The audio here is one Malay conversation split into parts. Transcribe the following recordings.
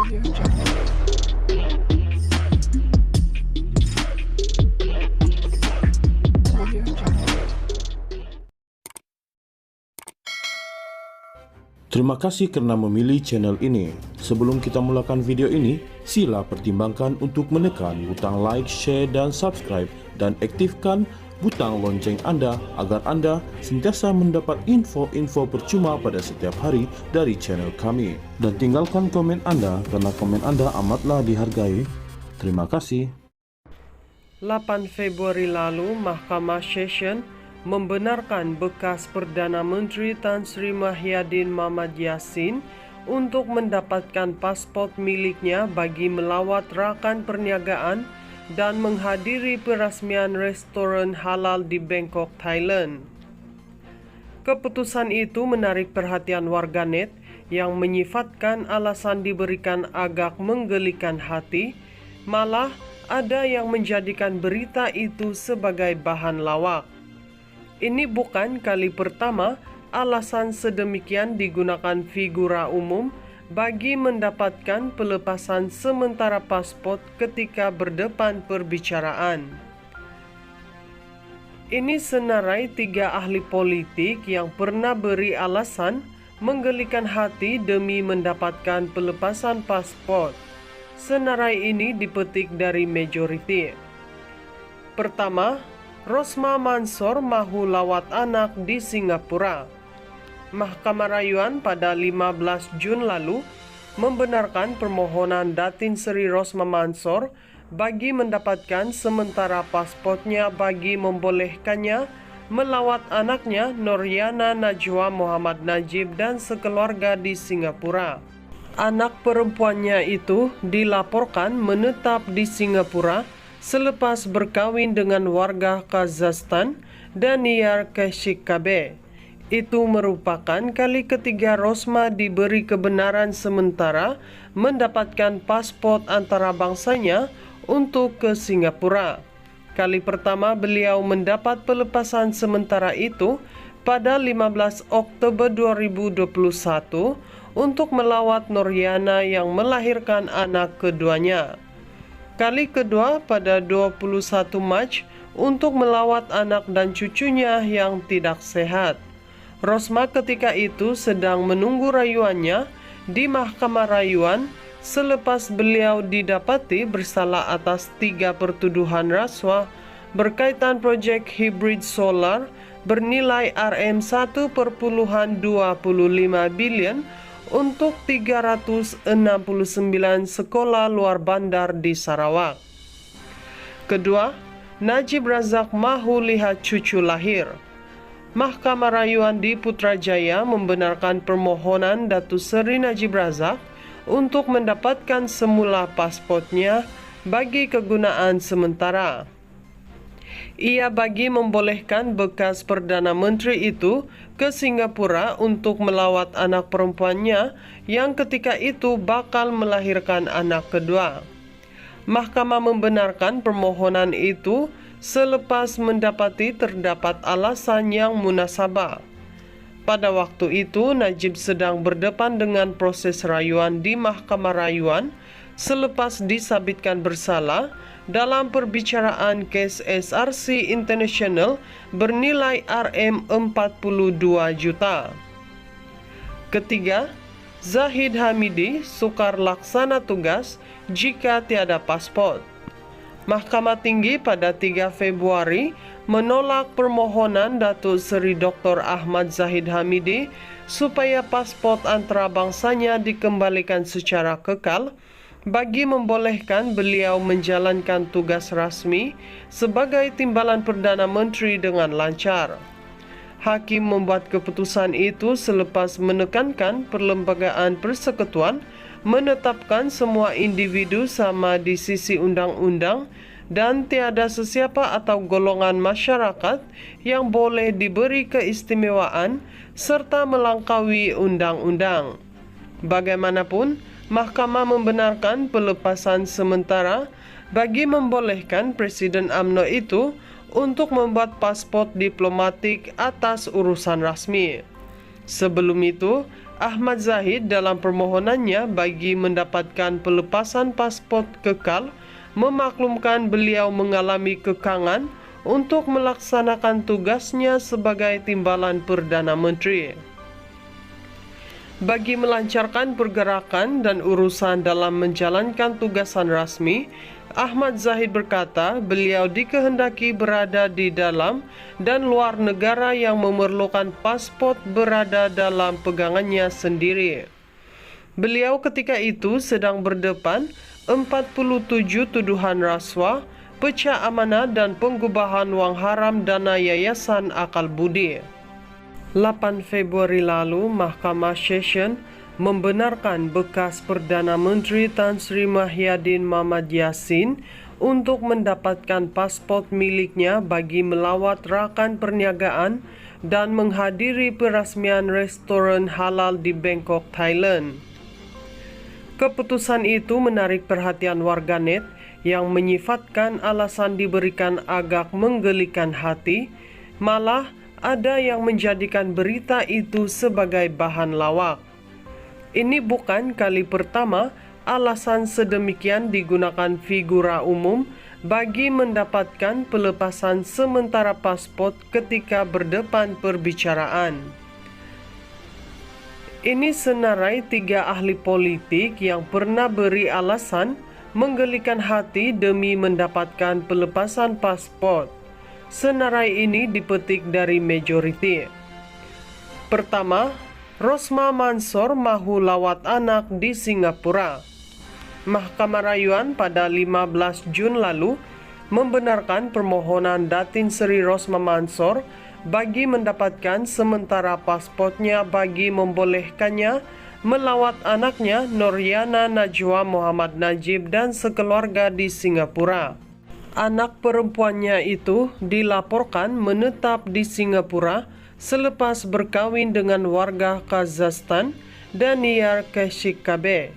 Terima kasih karena memilih channel ini. Sebelum kita mulakan video ini, sila pertimbangkan untuk menekan butang like, share, dan subscribe, dan aktifkan butang lonceng Anda agar Anda sentiasa mendapat info-info percuma pada setiap hari dari channel kami. Dan tinggalkan komen Anda karena komen Anda amatlah dihargai. Terima kasih. 8 Februari lalu, Mahkamah Session membenarkan bekas Perdana Menteri Tan Sri Muhyiddin Mohamad Yassin untuk mendapatkan pasport miliknya bagi melawat rakan perniagaan dan menghadiri perasmian restoran halal di Bangkok, Thailand. Keputusan itu menarik perhatian warganet yang menyifatkan alasan diberikan agak menggelikan hati, malah ada yang menjadikan berita itu sebagai bahan lawak. Ini bukan kali pertama alasan sedemikian digunakan figura umum bagi mendapatkan pelepasan sementara pasport ketika berdepan perbicaraan. Ini senarai 3 ahli politik yang pernah beri alasan menggelikan hati demi mendapatkan pelepasan pasport. Senarai ini dipetik dari majoriti. Pertama, Rosmah Mansor mahu lawat anak di Singapura. Mahkamah Rayuan pada 15 Jun lalu membenarkan permohonan Datin Seri Rosmah Mansor bagi mendapatkan sementara pasportnya bagi membolehkannya melawat anaknya Noryana Najwa Muhammad Najib dan sekeluarga di Singapura. Anak perempuannya itu dilaporkan menetap di Singapura selepas berkawin dengan warga Kazakhstan, Daniyar Kashikabe. Itu merupakan kali ketiga Rosmah diberi kebenaran sementara mendapatkan pasport antarabangsanya untuk ke Singapura. Kali pertama beliau mendapat pelepasan sementara itu pada 15 Oktober 2021 untuk melawat Noryana yang melahirkan anak keduanya. Kali kedua pada 21 Mac untuk melawat anak dan cucunya yang tidak sehat. Rosmah ketika itu sedang menunggu rayuannya di Mahkamah Rayuan selepas beliau didapati bersalah atas 3 pertuduhan rasuah berkaitan proyek hibrid solar bernilai Rm1,25 bilion untuk 369 sekolah luar bandar di Sarawak. Kedua, Najib Razak mahu lihat cucu lahir. Mahkamah Rayuan di Putrajaya membenarkan permohonan Datuk Seri Najib Razak untuk mendapatkan semula pasportnya bagi kegunaan sementara. Ia bagi membolehkan bekas Perdana Menteri itu ke Singapura untuk melawat anak perempuannya yang ketika itu bakal melahirkan anak kedua. Mahkamah membenarkan permohonan itu selepas mendapati terdapat alasan yang munasabah. Pada waktu itu, Najib sedang berdepan dengan proses rayuan di Mahkamah Rayuan selepas disabitkan bersalah dalam perbicaraan kes SRC International bernilai Rm42 juta. Ketiga, Zahid Hamidi sukar laksana tugas jika tiada pasport. Mahkamah Tinggi pada 3 Februari menolak permohonan Datuk Seri Dr. Ahmad Zahid Hamidi supaya pasport antarabangsanya dikembalikan secara kekal bagi membolehkan beliau menjalankan tugas rasmi sebagai timbalan Perdana Menteri dengan lancar. Hakim membuat keputusan itu selepas menekankan Perlembagaan Persekutuan menetapkan semua individu sama di sisi undang-undang dan tiada sesiapa atau golongan masyarakat yang boleh diberi keistimewaan serta melangkaui undang-undang. Bagaimanapun, Mahkamah membenarkan pelepasan sementara bagi membolehkan Presiden UMNO itu untuk membuat pasport diplomatik atas urusan rasmi. Sebelum itu, Ahmad Zahid dalam permohonannya bagi mendapatkan pelepasan paspor kekal memaklumkan beliau mengalami kekangan untuk melaksanakan tugasnya sebagai timbalan Perdana Menteri. Bagi melancarkan pergerakan dan urusan dalam menjalankan tugasan rasmi, Ahmad Zahid berkata beliau dikehendaki berada di dalam dan luar negara yang memerlukan paspor berada dalam pegangannya sendiri. Beliau ketika itu sedang berdepan 47 tuduhan rasuah, pecah amanah dan pengubahan wang haram dana Yayasan Akal Budi. 8 Februari lalu, Mahkamah Session membenarkan bekas Perdana Menteri Tan Sri Mahyadin Mohamad Yassin untuk mendapatkan paspor miliknya bagi melawat rakan perniagaan dan menghadiri perasmian restoran halal di Bangkok, Thailand. Keputusan itu menarik perhatian warganet yang menyifatkan alasan diberikan agak menggelikan hati, malah ada yang menjadikan berita itu sebagai bahan lawak. Ini bukan kali pertama alasan sedemikian digunakan figura umum bagi mendapatkan pelepasan sementara paspor ketika berdepan perbicaraan. Ini senarai 3 ahli politik yang pernah beri alasan menggelikan hati demi mendapatkan pelepasan paspor. Senarai ini dipetik dari majoriti. Pertama, Rosma Mansor mahu lawat anak di Singapura. Mahkamah Rayuan pada 15 Jun lalu membenarkan permohonan Datin Seri Rosma Mansor bagi mendapatkan sementara paspornya bagi membolehkannya melawat anaknya Noryana Najwa Muhammad Najib dan sekeluarga di Singapura. Anak perempuannya itu dilaporkan menetap di Singapura selepas berkawin dengan warga Kazakhstan Daniyar Kashikabe.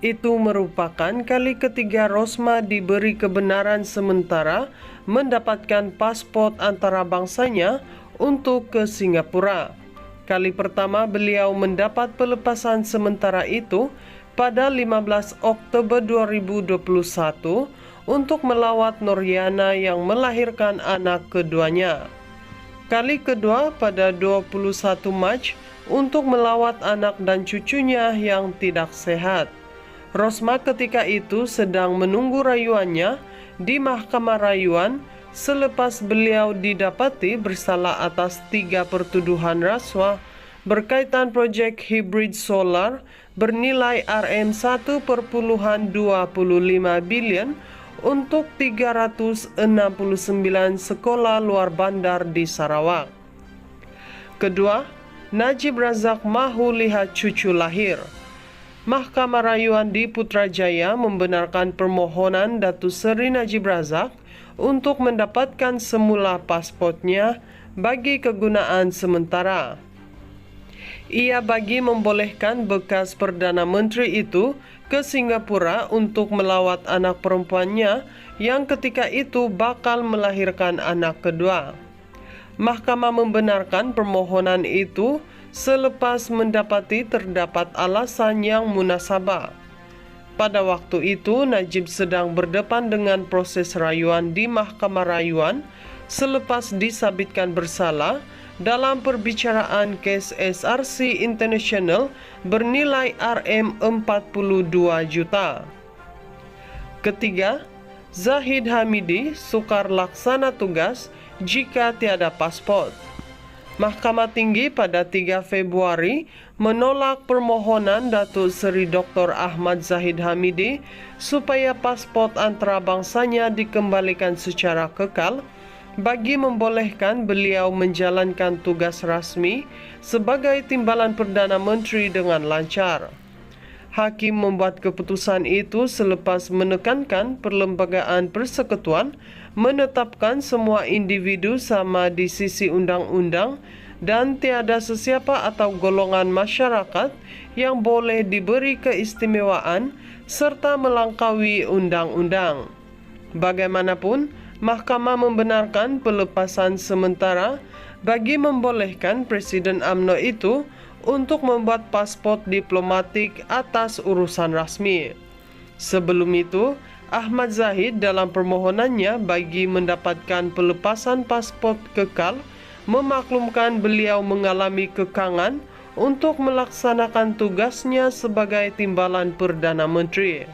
Itu merupakan kali ketiga Rosma diberi kebenaran sementara mendapatkan paspor antarabangsanya untuk ke Singapura. Kali pertama beliau mendapat pelepasan sementara itu pada 15 Oktober 2021 untuk melawat Noryana yang melahirkan anak keduanya. Kali kedua pada 21 Mac untuk melawat anak dan cucunya yang tidak sehat. Rosma ketika itu sedang menunggu rayuannya di Mahkamah Rayuan selepas beliau didapati bersalah atas 3 pertuduhan rasuah berkaitan proyek hibrid solar bernilai Rm1,25 bilion untuk 369 sekolah luar bandar di Sarawak. Kedua, Najib Razak mahu lihat cucu lahir. Mahkamah Rayuan di Putrajaya membenarkan permohonan Datuk Seri Najib Razak untuk mendapatkan semula pasportnya bagi kegunaan sementara. Ia bagi membolehkan bekas Perdana Menteri itu ke Singapura untuk melawat anak perempuannya yang ketika itu bakal melahirkan anak kedua. Mahkamah membenarkan permohonan itu selepas mendapati terdapat alasan yang munasabah. Pada waktu itu, Najib sedang berdepan dengan proses rayuan di Mahkamah Rayuan selepas disabitkan bersalah dalam perbicaraan kes SRC International bernilai Rm42 juta. Ketiga, Zahid Hamidi sukar laksana tugas jika tiada paspor. Mahkamah Tinggi pada 3 Februari menolak permohonan Datuk Seri Dr. Ahmad Zahid Hamidi supaya paspor antarabangsanya dikembalikan secara kekal bagi membolehkan beliau menjalankan tugas rasmi sebagai timbalan Perdana Menteri dengan lancar. Hakim membuat keputusan itu selepas menekankan Perlembagaan Persekutuan menetapkan semua individu sama di sisi undang-undang dan tiada sesiapa atau golongan masyarakat yang boleh diberi keistimewaan serta melangkaui undang-undang. Bagaimanapun, Mahkamah membenarkan pelepasan sementara bagi membolehkan Presiden UMNO itu untuk membuat paspor diplomatik atas urusan rasmi. Sebelum itu, Ahmad Zahid dalam permohonannya bagi mendapatkan pelepasan paspor kekal memaklumkan beliau mengalami kekangan untuk melaksanakan tugasnya sebagai timbalan Perdana Menteri.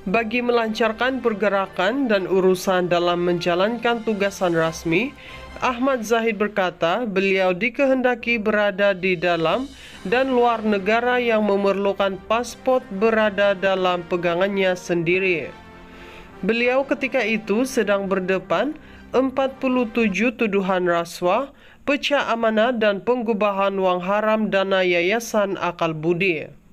Bagi melancarkan pergerakan dan urusan dalam menjalankan tugasan rasmi, Ahmad Zahid berkata beliau dikehendaki berada di dalam dan luar negara yang memerlukan paspor berada dalam pegangannya sendiri. Beliau ketika itu sedang berdepan 47 tuduhan rasuah, pecah amanah dan penggubahan wang haram dana Yayasan Akal Budi.